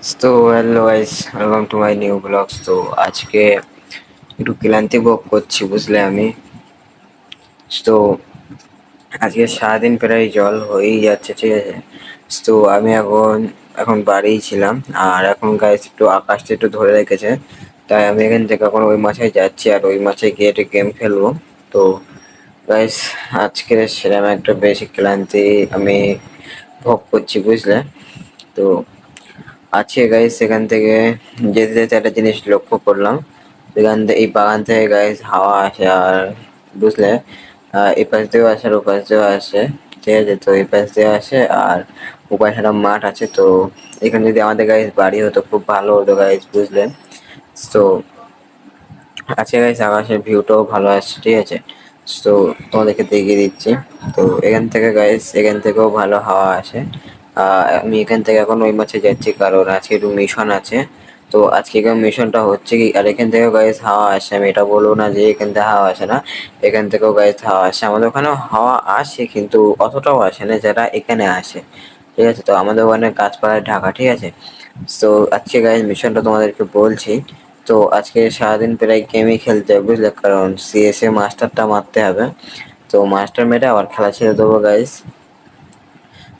তো hello guys, welcome to my new blogs. তো আজকে একটু ক্লান্তি ভোগ করছি, বুঝলে আমি। তো আজকে সারাদিন প্রায় জল হয়েই যাচ্ছে, ঠিক আছে। তো আমি এখন বাড়িই ছিলাম। আর এখন গাইস একটু আকাশটা একটু ধরে রেখেছে, তাই আমি এখান থেকে এখন ওই মাঠে যাচ্ছি আর ওই মাঠে গিয়ে একটু গেম খেলবো। তো গাইস, আজকে সেরকম একটা বেশি ক্লান্তি আমি ভোগ করছি, বুঝলে। তো আছে গাইস, সেখান থেকে যেতে যেতে একটা জিনিস লক্ষ্য করলাম। এই বাগান থেকে গাইস হাওয়া আসে, আর বুঝলে এই পাশ দিয়েও আসে আর ওপাশ দিয়েও আসে, ঠিক আছে। তো এই পাশ দিয়ে আসে আর ওপাশে একটা মাঠ আছে। তো এখানে যদি আমাদের গাইস বাড়ি হতো খুব ভালো হতো গাইস, বুঝলেন। তো আজকে গাইস আকাশের ভিউটাও ভালো আসছে, ঠিক আছে। তো তোমাদেরকে দেখিয়ে দিচ্ছি। তো এখান থেকেও ভালো হাওয়া আসে। আমি এখান থেকে এখন ওই মাঠে যাচ্ছি কারণ আজকে একটু মিশন আছে। তো আজকে মিশনটা হচ্ছে কি, আর এখান থেকেও গাইস হাওয়া আসে। আমি এটা বলবো না যে এখান থেকে হাওয়া আসে না, এখান থেকেও গাইস হাওয়া আসে। আমাদের ওখানেও হাওয়া আসে, কিন্তু অতটাও আসে না যেটা এখানে আসে, ঠিক আছে। তো আমাদের ওখানে গাছপালায় ঢাকা, ঠিক আছে। তো আজকে গাইস মিশনটা তোমাদেরকে বলছি। তো আজকে সারাদিন প্রায় গেমই খেলতে হবে, বুঝলে, কারণ সিএস এ মাস্টারটা মারতে হবে। তো মাস্টার মেরে আবার খেলা ছেড়ে দেবো গাইস।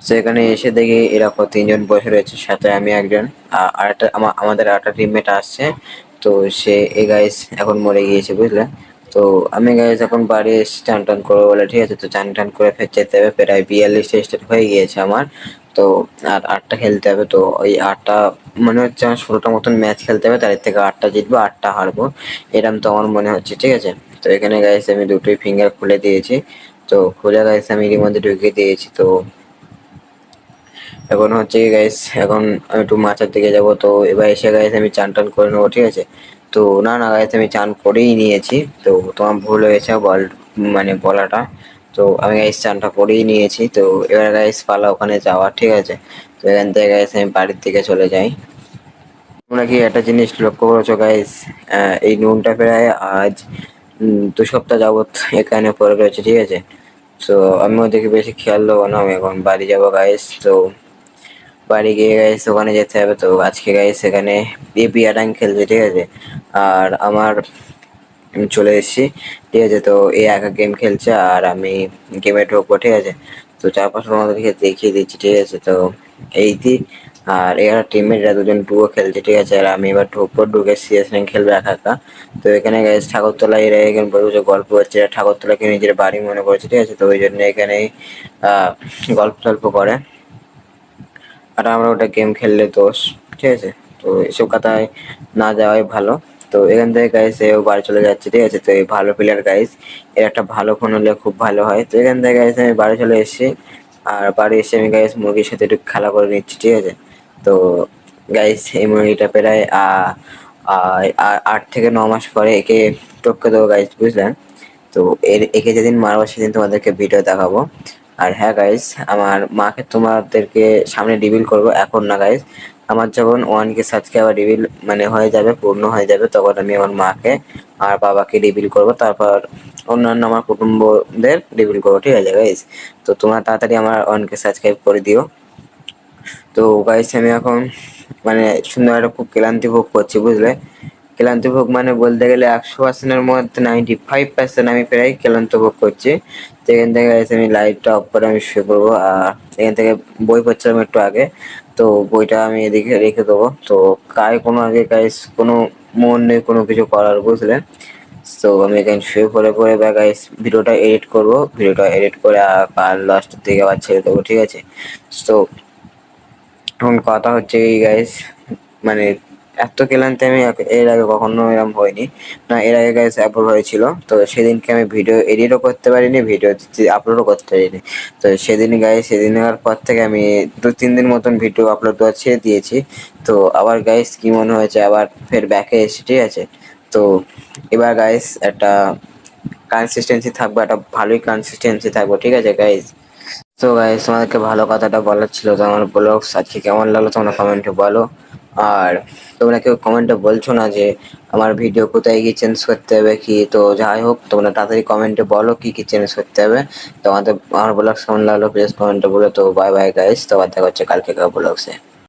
সেখানে এসে দেখি এরকম তিনজন বসে রয়েছে, সাথে আমি একজন। আর একটা আমাদের একটা টিমমেট আসছে। তো সে এই গাইস এখন মরে গিয়েছে, বুঝলে। তো আমি গাইস এখন বাড়ি এসে চান টান করবো বলে, ঠিক আছে। তো চান টান করে ফের যেতে হবে, প্রায় 42টা স্টেট হয়ে গিয়েছে আমার। তো আর 8টা খেলতে হবে। তো ওই 8টা মনে হচ্ছে আমার 16টা মতন ম্যাচ খেলতে হবে, তার থেকে 8টা জিতবো 8টা হারবো, এরকম তো আমার মনে হচ্ছে, ঠিক আছে। তো এখানে গাইস আমি দুটোই ফিঙ্গার খুলে দিয়েছি। তো খুলে গাইস আমি এর মধ্যে ঢুকিয়ে দিয়েছি। তো এখন হচ্ছে কি গাইস, এখন আমি একটু মাছের দিকে যাব। তো এবার এসে গাইস আমি চান টান করে নেবো, ঠিক আছে। তো না না গাইস, আমি চান করেই নিয়েছি। তো তোমার ভুল হয়েছে বলাটা। তো আমি গাইস চানটা করেই নিয়েছি। তো এবার গাইস পালা ওখানে যাওয়া, ঠিক আছে। তো এখান থেকে গাইস আমি বাড়ির দিকে চলে যাই। তোমরা কি একটা জিনিস লক্ষ্য করেছো গাইস, এই নুনটা প্রায় আজ 2 সপ্তাহ যাবত এখানে পড়ে রয়েছে, ঠিক আছে। তো আমি ওদেরকে বেশি খেয়াল দেবো না, আমি এখন বাড়ি যাবো গাইস। তো বাড়ি গিয়ে গাইস ওখানে যেতে হবে। তো আজকে গাইস এখানে এপিয়াটাং খেলছে, ঠিক আছে। আর আমি চলে এসেছি, ঠিক আছে। তো এই একা গেম খেলছে আর আমি গেমে ঢুকবো, ঠিক আছে। তো চারপাশে আমাদেরকে দেখিয়ে দিচ্ছি, ঠিক আছে। তো এই আর এরা টিমমেটরা দুজন ডুও খেলছে, ঠিক আছে। আর আমি এবার ঢুকবো, ঢুকে সিএস র্যাঙ্ক খেলবো একা একা। তো এখানে গাইস ঠাকুরতলা এরা এখানে বসে গল্প হচ্ছে, ঠাকুরতলাকে নিজের বাড়ি মনে করছে, ঠিক আছে। তো ওই জন্য এখানেই গল্প টল্প করে। আর আমরা ওটা গেম খেললে দোষ, ঠিক আছে। তো এসব কথায় না যাওয়াই ভালো। তো এখান থেকে গাইস এও বাড়ি চলে যাচ্ছে, ঠিক আছে। তো এই ভালো প্লেয়ার গাইস, এর একটা ভালো ফোন হলে খুব ভালো হয়। তো এখান থেকে গাইস আমি বাড়ি চলে এসেছি। আর বাড়ি এসে আমি গাইস মুরগির সাথে একটু খেলা করে নিচ্ছি, ঠিক আছে। তো গাইস এই মুরগিটা প্রায় 8 থেকে 9 মাস পরে একে টপকে দেবো গাইস, বুঝলেন। তো একে যেদিন মারবো সেদিন তোমাদেরকে ভিডিও দেখাবো। আর হ্যাঁ গাইস, আমার মাকে তোমাদেরকে সামনে রিভিল করবো, এখন না গাইস। আমার যখন 1K সাবস্ক্রাইবার রিভিল হয়ে যাবে, পূর্ণ হয়ে যাবে, তখন আমি আমার মাকে আর বাবাকে রিভিল করবো, তারপর অন্যান্য আমার কুটুম্বদের রিভিল করবো, ঠিক আছে গাইস। তো তোমরা তাড়াতাড়ি আমার 1K সাবস্ক্রাইব করে দিও। তো গাইস আমি এখন সুন্দর একটা খুব ক্লান্তি ভোগ করছি, বুঝলে। ক্লান্ত ভোগ বলতে গেলে 100%-এর মধ্যে 95% আমি প্রায় ক্লান্ত ভোগ করছি। তো এখান থেকে guys আমি লাইটটা অফ করে আমি শুয়ে পড়বো। আর এখান থেকে বই পড়ছিলাম একটু আগে। তো বইটা আমি এদিকে রেখে দেবো। তো কোনো আগে গাইস কোনো মন নেই কোনো কিছু করার, বুঝলে। তো আমি এখানে শুয়ে পড়ে বা গাইস ভিডিওটা এডিট করবো, ভিডিওটা এডিট করে কাল লাস্টের দিকে আবার ছেড়ে দেবো, ঠিক আছে। তো এখন কথা হচ্ছে এই গাইস, মানে এত ক্লান্তি আমি এর আগে কখনো এরকম হয়নি। না, এর আগে গাইস আপলোড হয়েছিল। তো সেদিনকে আমি ভিডিও এডিটও করতে পারিনি, ভিডিও আপলোডও করতে পারিনি। তো সেদিনের পর থেকে আমি 2-3 দিন মতন ভিডিও আপলোড করা ছেড়ে দিয়েছি। তো আবার গাইস কি মনে হয়েছে, আবার ফের ব্যাকে এসেছি, ঠিক আছে। তো এবার গাইস একটা কনসিস্টেন্সি থাকবো, একটা ভালোই কনসিস্টেন্সি থাকবো, ঠিক আছে গাইস। তো গাইস তোমাদেরকে ভালো কথাটা বলার ছিল। তো আমার ব্লগস আজকে কেমন লাগলো তোমরা কমেন্টে বলো। আর তোমরা কেউ কমেন্টে বলছো না যে আমার ভিডিও কোথায় গিয়ে চেঞ্জ করতে হবে কি। তো যাই হোক, তোমরা তাড়াতাড়ি কমেন্টে বলো কি কি চেঞ্জ করতে হবে। তো আমার ব্লগস কেমন লাগলো প্লিজ কমেন্টে বলো। তো বাই বাই গাইস, তো আবার দেখা হচ্ছে কালকে ব্লগসে।